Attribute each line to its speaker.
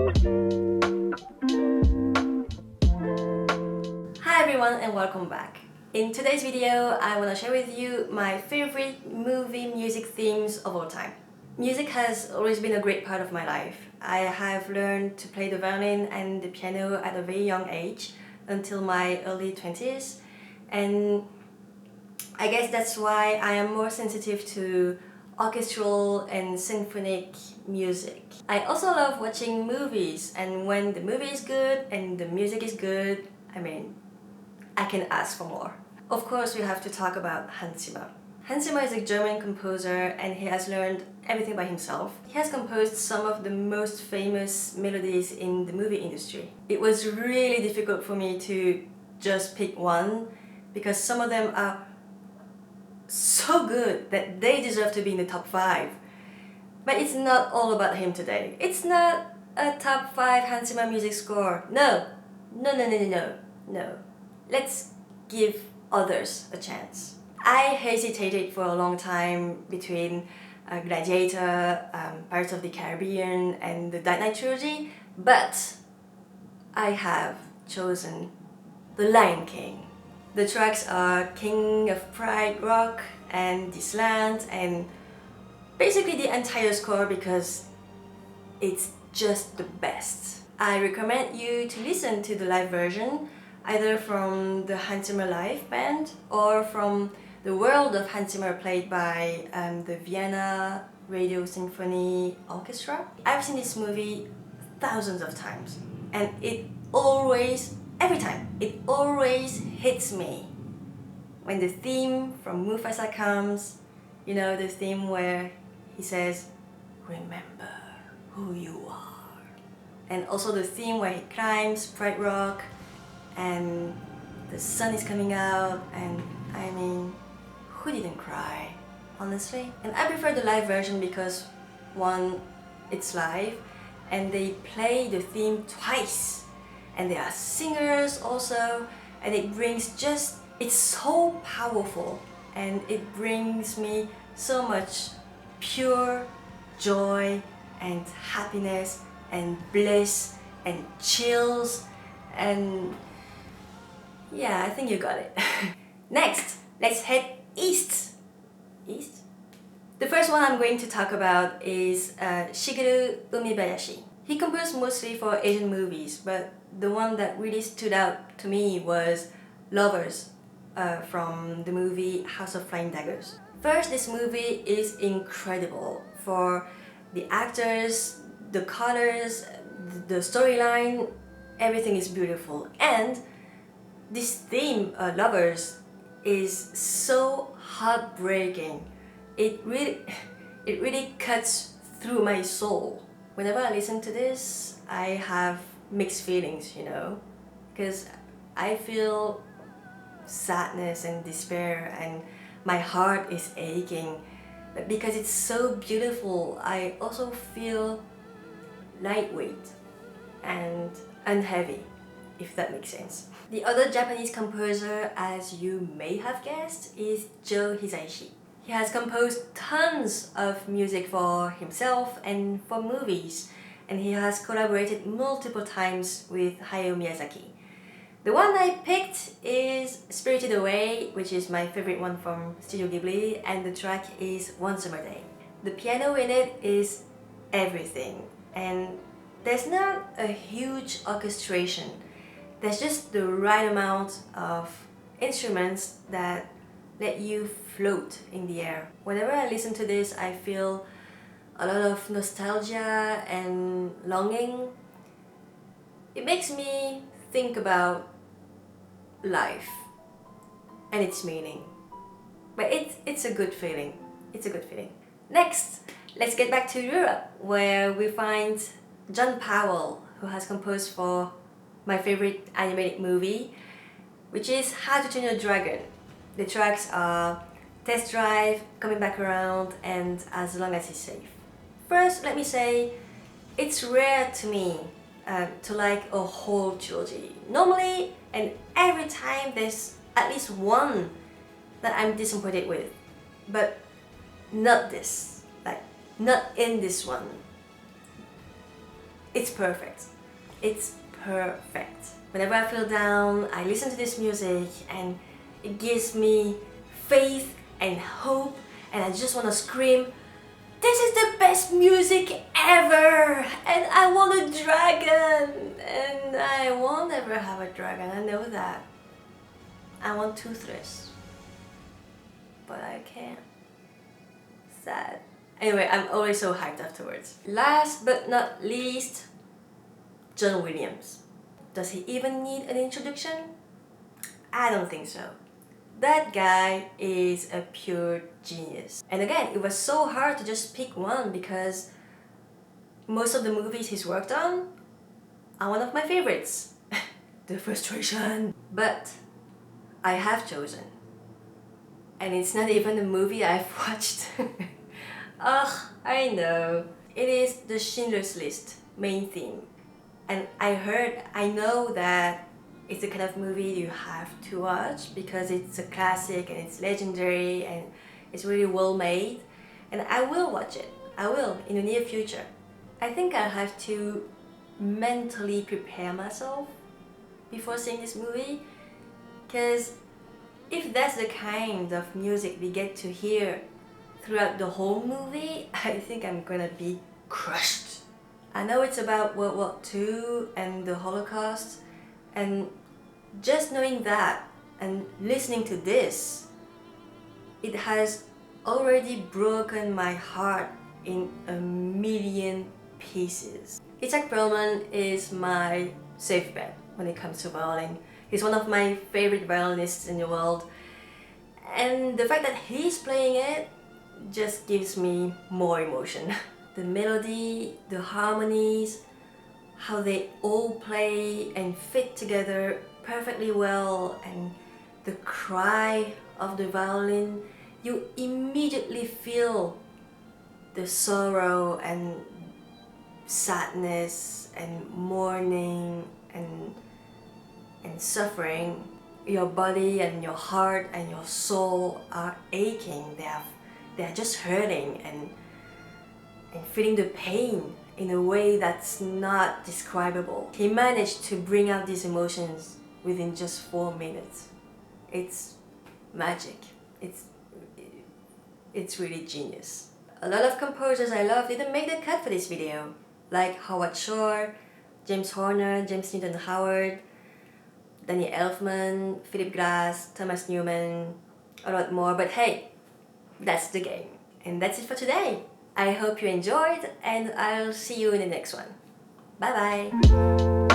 Speaker 1: Hi everyone and welcome back. In today's video, I want to share with you my favorite movie music themes of all time. Music has always been a great part of my life. I have learned to play the violin and the piano at a very young age until my early 20s, and I guess that's why I am more sensitive to orchestral and symphonic music. I also love watching movies, and when the movie is good and the music is good, I can ask for more. Of course, we have to talk about Hans Zimmer. Hans Zimmer is a German composer and he has learned everything by himself. He has composed some of the most famous melodies in the movie industry. It was really difficult for me to just pick one because some of them are so good that they deserve to be in the top 5. But it's not all about him today. It's not a top 5 Hans Zimmer music score. No. Let's give others a chance. I hesitated for a long time between Gladiator, Pirates of the Caribbean and the Dark Knight trilogy, but I have chosen The Lion King. The tracks are King of Pride Rock and This Land and basically the entire score because it's just the best. I recommend you to listen to the live version either from the Hans Zimmer live band or from the World of Hans Zimmer played by the Vienna Radio Symphony Orchestra. I've seen this movie thousands of times and every time, it always hits me. When the theme from Mufasa comes, you know, the theme where he says, "Remember who you are." And also the theme where he climbs Pride Rock and the sun is coming out, and who didn't cry, honestly? And I prefer the live version because one, it's live and they play the theme twice and there are singers also, and it's so powerful and it brings me so much pure joy and happiness and bliss and chills, and yeah, I think you got it. Next, let's head east. East? The first one I'm going to talk about is Shiguru Umibayashi. He composed mostly for Asian movies, but the one that really stood out to me was Lovers from the movie House of Flying Daggers. First, this movie is incredible for the actors, the colors, the storyline, everything is beautiful. And this theme, Lovers, is so heartbreaking. It really cuts through my soul. Whenever I listen to this, I have mixed feelings, you know, because I feel sadness and despair and my heart is aching. But because it's so beautiful, I also feel lightweight and unheavy, if that makes sense. The other Japanese composer, as you may have guessed, is Hizaishi. He has composed tons of music for himself and for movies, and he has collaborated multiple times with Hayao Miyazaki. The one I picked is Spirited Away, which is my favorite one from Studio Ghibli, and the track is One Summer Day. The piano in it is everything, and there's not a huge orchestration. There's just the right amount of instruments that let you float in the air. Whenever I listen to this, I feel a lot of nostalgia and longing. It makes me think about life and its meaning. But it's a good feeling. It's a good feeling. Next, let's get back to Europe, where we find John Powell, who has composed for my favorite animated movie, which is How to Train Your Dragon. The tracks are Test Drive, Coming Back Around, and As Long as It's Safe. First, let me say, it's rare to me to like a whole trilogy. Normally, and every time, there's at least one that I'm disappointed with, but not this, not in this one. It's perfect. It's perfect. Whenever I feel down, I listen to this music and it gives me faith and hope, and I just want to scream, "This is the best music ever! And I want a dragon! And I won't ever have a dragon, I know that. I want Toothless. But I can't. Sad. Anyway, I'm always so hyped afterwards. Last but not least, John Williams. Does he even need an introduction? I don't think so. That guy is a pure genius. And again, it was so hard to just pick one because most of the movies he's worked on are one of my favorites. The frustration. But I have chosen. And it's not even a movie I've watched. Ugh, I know. It is the Schindlers List main theme. And I know that it's the kind of movie you have to watch because it's a classic and it's legendary and it's really well made. And I will watch it. I will in the near future. I think I'll have to mentally prepare myself before seeing this movie, because if that's the kind of music we get to hear throughout the whole movie, I think I'm gonna be crushed. I know it's about World War II and the Holocaust, and just knowing that and listening to this, it has already broken my heart in a million pieces. Izak Berman is my safe bet when it comes to violin. He's one of my favorite violinists in the world, and the fact that he's playing it just gives me more emotion. The melody, the harmonies, how they all play and fit together perfectly well, and the cry of the violin, you immediately feel the sorrow and sadness and mourning and suffering. Your body and your heart and your soul are aching. They're just hurting and feeling the pain in a way that's not describable. He managed to bring out these emotions within just 4 minutes. It's magic. It's really genius. A lot of composers I love didn't make the cut for this video, like Howard Shore, James Horner, James Newton Howard, Danny Elfman, Philip Glass, Thomas Newman, a lot more, but hey, that's the game. And that's it for today. I hope you enjoyed, and I'll see you in the next one. Bye bye!